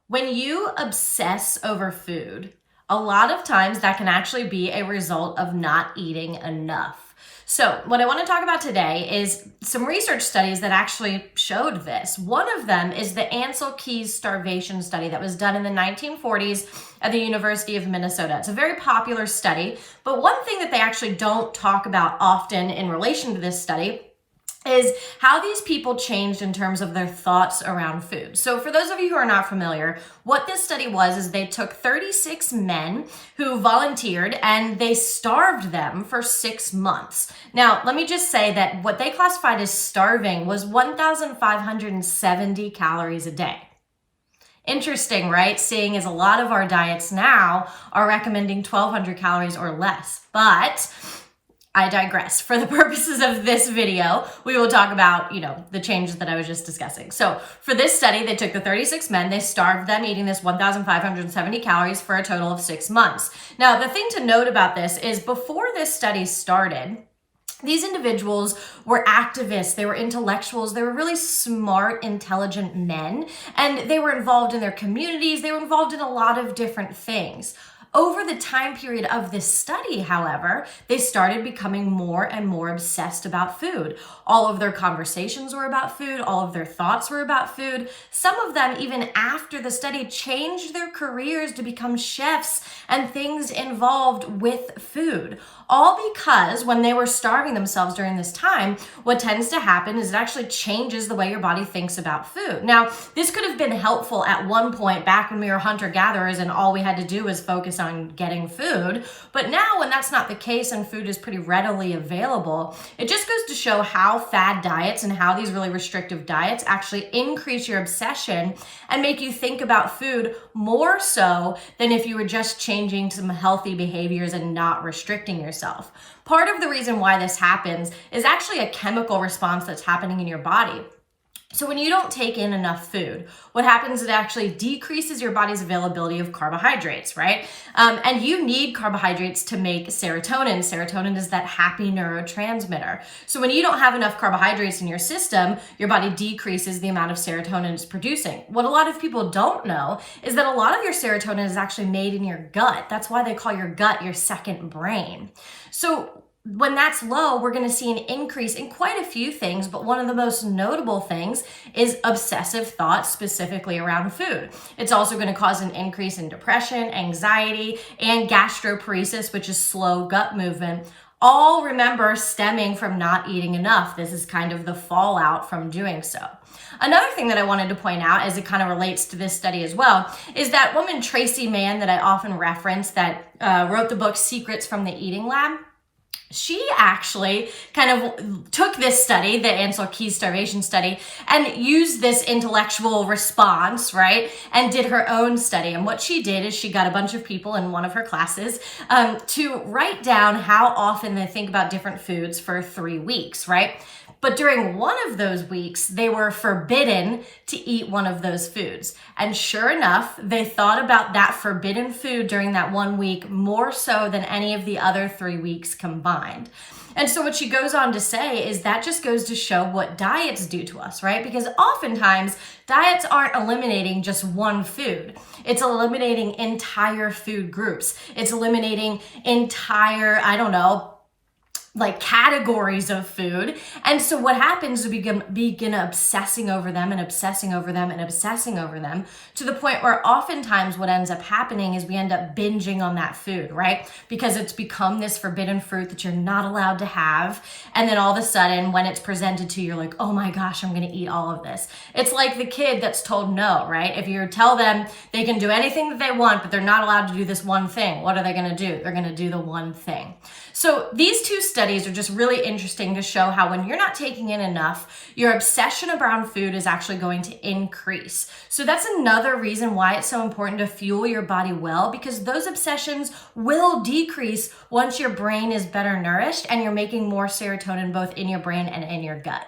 When you obsess over food, a lot of times that can actually be a result of not eating enough. So what I want to talk about today is some research studies that actually showed this. One of them is the Ancel Keys Starvation Study that was done in the 1940s at the University of Minnesota. It's a very popular study, but one thing that they actually don't talk about often in relation to this study is how these people changed in terms of their thoughts around food. So for those of you who are not familiar, what this study was is they took 36 men who volunteered and they starved them for 6 months. Now, let me just say that what they classified as starving was 1,570 calories a day. Interesting, right? Seeing as a lot of our diets now are recommending 1,200 calories or less, but I digress. For the purposes of this video, we will talk about, the changes that I was just discussing. So for this study, they took the 36 men, they starved them eating this 1,570 calories for a total of 6 months. Now, the thing to note about this is before this study started, these individuals were activists, they were intellectuals, they were really smart, intelligent men, and they were involved in their communities, they were involved in a lot of different things. Over the time period of this study, however, they started becoming more and more obsessed about food. All of their conversations were about food. All of their thoughts were about food. Some of them, even after the study, changed their careers to become chefs and things involved with food. All because when they were starving themselves during this time, what tends to happen is it actually changes the way your body thinks about food. Now, this could have been helpful at one point back when we were hunter-gatherers and all we had to do was focus on getting food. But now when that's not the case and food is pretty readily available, it just goes to show how fad diets and how these really restrictive diets actually increase your obsession and make you think about food more so than if you were just changing some healthy behaviors and not restricting yourself. Part of the reason why this happens is actually a chemical response that's happening in your body. So when you don't take in enough food, what happens is it actually decreases your body's availability of carbohydrates, right? And you need carbohydrates to make serotonin. Serotonin is that happy neurotransmitter. So when you don't have enough carbohydrates in your system, your body decreases the amount of serotonin it's producing. What a lot of people don't know is that a lot of your serotonin is actually made in your gut. That's why they call your gut your second brain. So when that's low, we're going to see an increase in quite a few things, but one of the most notable things is obsessive thoughts, specifically around food. It's also going to cause an increase in depression, anxiety, and gastroparesis, which is slow gut movement. All, remember, stemming from not eating enough. This is kind of the fallout from doing so. Another thing that I wanted to point out, as it kind of relates to this study as well, is that woman Tracy Mann that I often reference that wrote the book Secrets from the Eating Lab. She actually kind of took this study, the Ancel Keys Starvation Study, and used this intellectual response, right, and did her own study. And what she did is she got a bunch of people in one of her classes to write down how often they think about different foods for 3 weeks, right? But during one of those weeks, they were forbidden to eat one of those foods. And sure enough, they thought about that forbidden food during that 1 week more so than any of the other 3 weeks combined. And so what she goes on to say is that just goes to show what diets do to us, right? Because oftentimes diets aren't eliminating just one food. It's eliminating entire food groups. It's eliminating entire, like categories of food. And so what happens is we begin obsessing over them and obsessing over them and obsessing over them to the point where oftentimes what ends up happening is we end up binging on that food, right? Because it's become this forbidden fruit that you're not allowed to have. And then all of a sudden when it's presented to you, you're like, oh my gosh, I'm going to eat all of this. It's like the kid that's told no, right? If you tell them they can do anything that they want, but they're not allowed to do this one thing, what are they going to do? They're going to do the one thing. So these two studies are just really interesting to show how when you're not taking in enough, your obsession around food is actually going to increase. So that's another reason why it's so important to fuel your body well, because those obsessions will decrease once your brain is better nourished and you're making more serotonin both in your brain and in your gut.